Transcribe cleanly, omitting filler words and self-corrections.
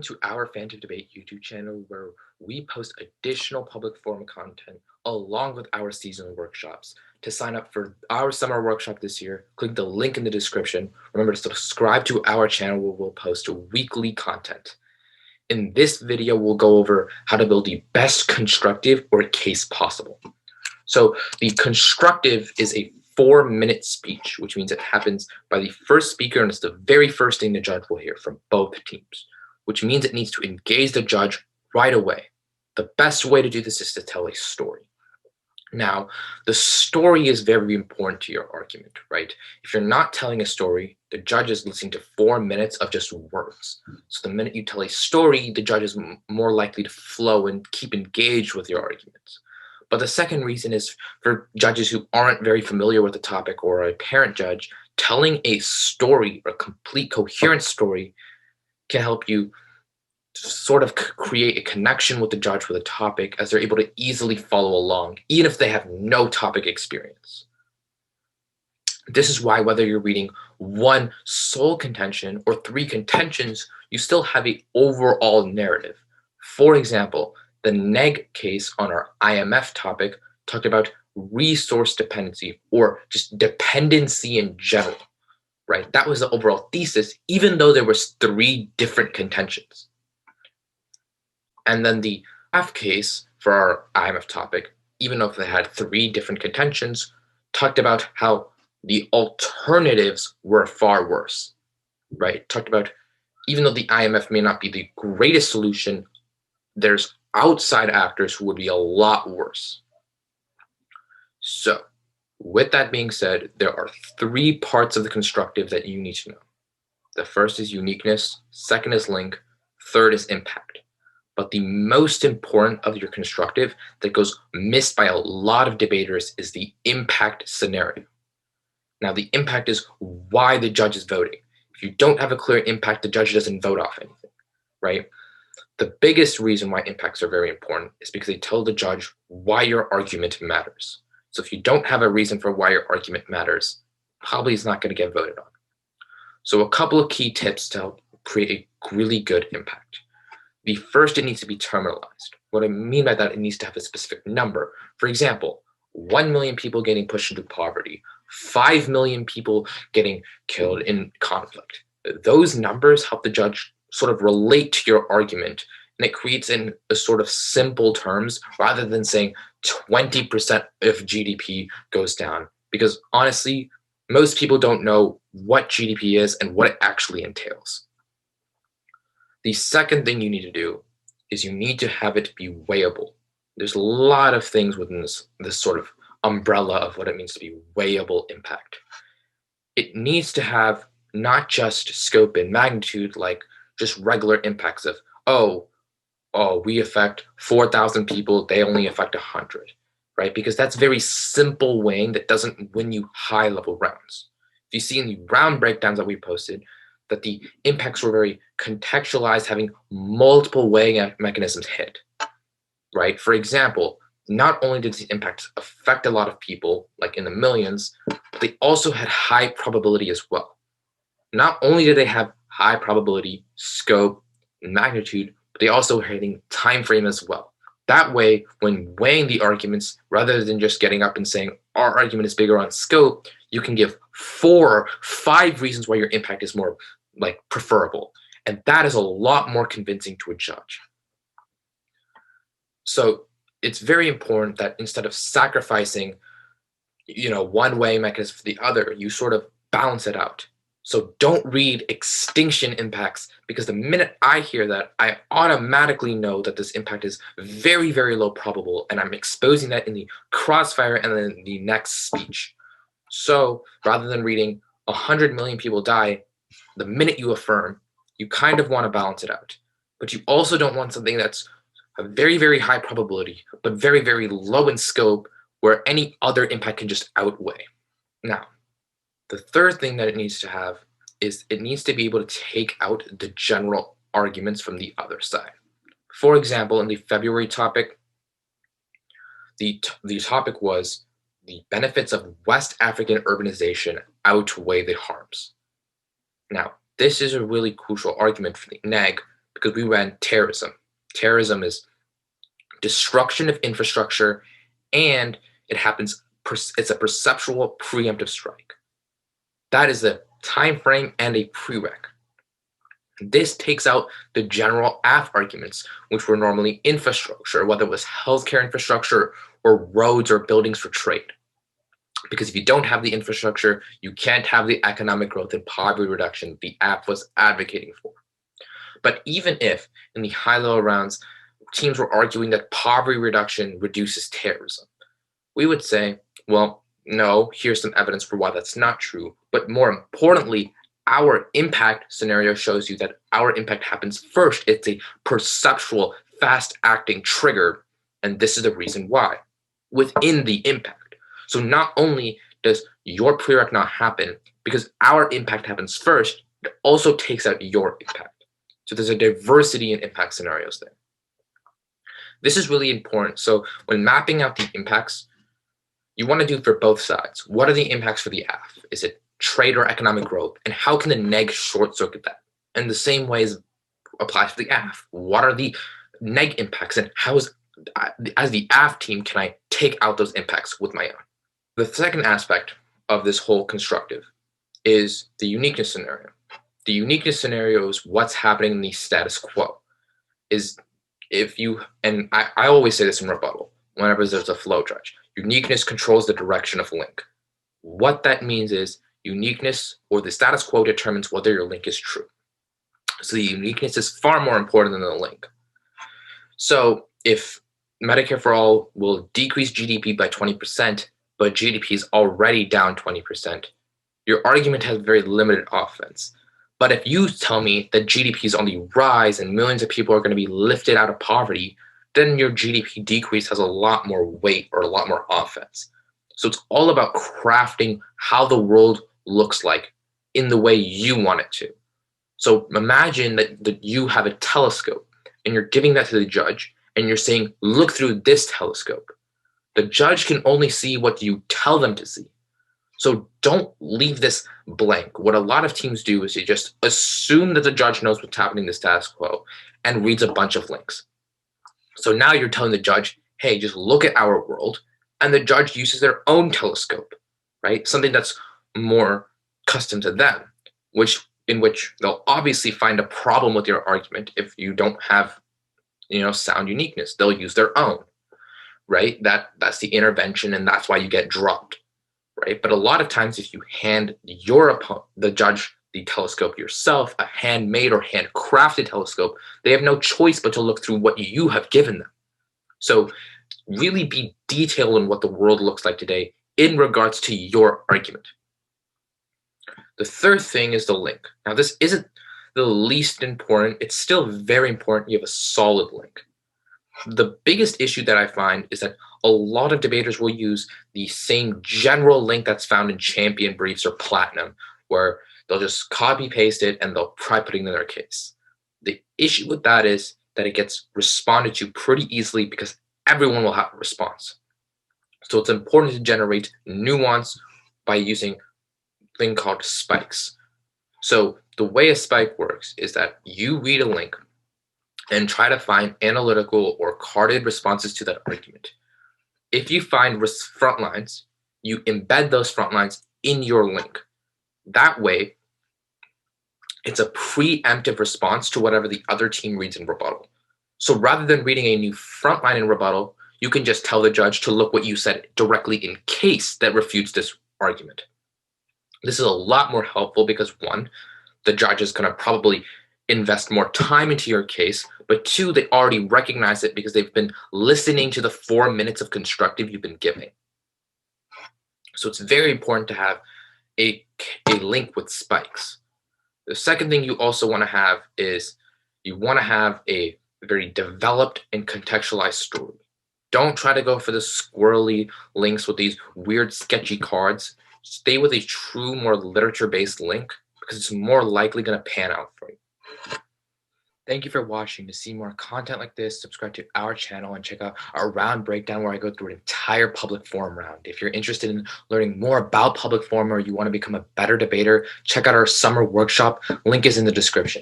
To our Fan to Debate YouTube channel where we post additional public forum content along with our seasonal workshops. To sign up for our summer workshop this year, click the link in the description. Remember to subscribe to our channel where we'll post weekly content. In this video, we'll go over how to build the best constructive or case possible. So the constructive is a 4-minute speech, which means it happens by the first speaker and it's the very first thing the judge will hear from both teams, which means it needs to engage the judge right away. The best way to do this is to tell a story. Now, the story is very important to your argument, right? If you're not telling a story, the judge is listening to 4 minutes of just words. So the minute you tell a story, the judge is more likely to flow and keep engaged with your arguments. But the second reason is for judges who aren't very familiar with the topic or a parent judge, telling a story, a complete coherent story, can help you sort of create a connection with the judge with a topic as they're able to easily follow along, even if they have no topic experience. This is why whether you're reading one sole contention or 3 contentions, you still have an overall narrative. For example, the neg case on our IMF topic talked about resource dependency or just dependency in general, right? That was the overall thesis, even though there was 3 different contentions. And then the F case for our IMF topic, even though they had 3 different contentions, talked about how the alternatives were far worse, right? Talked about even though the IMF may not be the greatest solution, there's outside actors who would be a lot worse. So with that being said, there are 3 parts of the constructive that you need to know. The first is uniqueness, second is link, third is impact. But the most important of your constructive that goes missed by a lot of debaters is the impact scenario. Now, the impact is why the judge is voting. If you don't have a clear impact, the judge doesn't vote off anything, right? The biggest reason why impacts are very important is because they tell the judge why your argument matters. So if you don't have a reason for why your argument matters, probably it's not going to get voted on. So a couple of key tips to help create a really good impact. The first, it needs to be terminalized. What I mean by that, it needs to have a specific number. For example, 1 million people getting pushed into poverty, 5 million people getting killed in conflict. Those numbers help the judge sort of relate to your argument, and it creates in a sort of simple terms rather than saying 20% of GDP goes down. Because honestly, most people don't know what GDP is and what it actually entails. The second thing you need to do is you need to have it be weighable. There's a lot of things within this sort of umbrella of what it means to be weighable impact. It needs to have not just scope and magnitude like just regular impacts of, we affect 4,000 people, they only affect 100, right? Because that's very simple weighing that doesn't win you high-level rounds. If you see in the round breakdowns that we posted, that the impacts were very contextualized, having multiple weighing mechanisms hit, right? For example, not only did these impacts affect a lot of people, like in the millions, but they also had high probability as well. Not only did they have high probability, scope, and magnitude, but they also were hitting time frame as well. That way, when weighing the arguments, rather than just getting up and saying, our argument is bigger on scope, you can give 4 or 5 reasons why your impact is more preferable. And that is a lot more convincing to a judge. So it's very important that instead of sacrificing, one weighing mechanism for the other, you sort of balance it out. So don't read extinction impacts, because the minute I hear that, I automatically know that this impact is very, very low probable, and I'm exposing that in the crossfire and then the next speech. So rather than reading 100 million people die, the minute you affirm, you kind of want to balance it out. But you also don't want something that's a very, very high probability, but very, very low in scope, where any other impact can just outweigh. Now, the third thing that it needs to have is it needs to be able to take out the general arguments from the other side. For example, in the February topic, the topic was the benefits of West African urbanization outweigh the harms. Now, this is a really crucial argument for the neg, because we ran terrorism. Terrorism is destruction of infrastructure, and it happens. It's a perceptual preemptive strike. That is a time frame and a prereq. This takes out the general AF arguments, which were normally infrastructure, whether it was healthcare infrastructure or roads or buildings for trade. Because if you don't have the infrastructure, you can't have the economic growth and poverty reduction the AF was advocating for. But even if in the high-level rounds, teams were arguing that poverty reduction reduces terrorism, we would say, well, no, here's some evidence for why that's not true. But more importantly, our impact scenario shows you that our impact happens first. It's a perceptual, fast-acting trigger, and this is the reason why within the impact. So not only does your prereq not happen because our impact happens first, it also takes out your impact. So there's a diversity in impact scenarios there. This is really important. So when mapping out the impacts, you want to do for both sides. What are the impacts for the AF? Is it trade or economic growth? And how can the neg short circuit that? And the same way applies to the AF. What are the neg impacts, and how is, as the AF team, can I take out those impacts with my own? The second aspect of this whole constructive is the uniqueness scenario. The uniqueness scenario is what's happening in the status quo. Is if you, and I always say this in rebuttal, whenever there's a flow judge, uniqueness controls the direction of link. What that means is uniqueness or the status quo determines whether your link is true. So the uniqueness is far more important than the link. So if Medicare for All will decrease GDP by 20%, but GDP is already down 20%, your argument has very limited offense. But if you tell me that GDP is on the rise and millions of people are going to be lifted out of poverty, then your GDP decrease has a lot more weight or a lot more offense. So it's all about crafting how the world looks like in the way you want it to. So imagine that you have a telescope and you're giving that to the judge and you're saying, look through this telescope. The judge can only see what you tell them to see. So don't leave this blank. What a lot of teams do is you just assume that the judge knows what's happening in the status quo and reads a bunch of links. So now you're telling the judge, hey, just look at our world. And the judge uses their own telescope, right? Something that's more custom to them, in which they'll obviously find a problem with your argument if you don't have, sound uniqueness. They'll use their own, right? That's the intervention, and that's why you get dropped, right? But a lot of times, if you hand the judge the telescope yourself, a handmade or handcrafted telescope, they have no choice but to look through what you have given them. So really be detailed in what the world looks like today in regards to your argument. The third thing is the link. Now, this isn't the least important. It's still very important you have a solid link. The biggest issue that I find is that a lot of debaters will use the same general link that's found in champion briefs or platinum, where they'll just copy paste it and they'll try putting it in their case. The issue with that is that it gets responded to pretty easily because everyone will have a response. So it's important to generate nuance by using a thing called spikes. So the way a spike works is that you read a link and try to find analytical or carded responses to that argument. If you find front lines, you embed those front lines in your link. That way, it's a preemptive response to whatever the other team reads in rebuttal. So rather than reading a new front line in rebuttal, you can just tell the judge to look what you said directly in case that refutes this argument. This is a lot more helpful because, one, the judge is going to probably invest more time into your case, but two, they already recognize it because they've been listening to the 4 minutes of constructive you've been giving. So it's very important to have a link with spikes. The second thing you also want to have is you want to have a very developed and contextualized story. Don't try to go for the squirrely links with these weird, sketchy cards. Stay with a true, more literature-based link because it's more likely going to pan out for you. Thank you for watching. To see more content like this, subscribe to our channel and check out our round breakdown where I go through an entire public forum round. If you're interested in learning more about public forum or you want to become a better debater, check out our summer workshop. Link is in the description.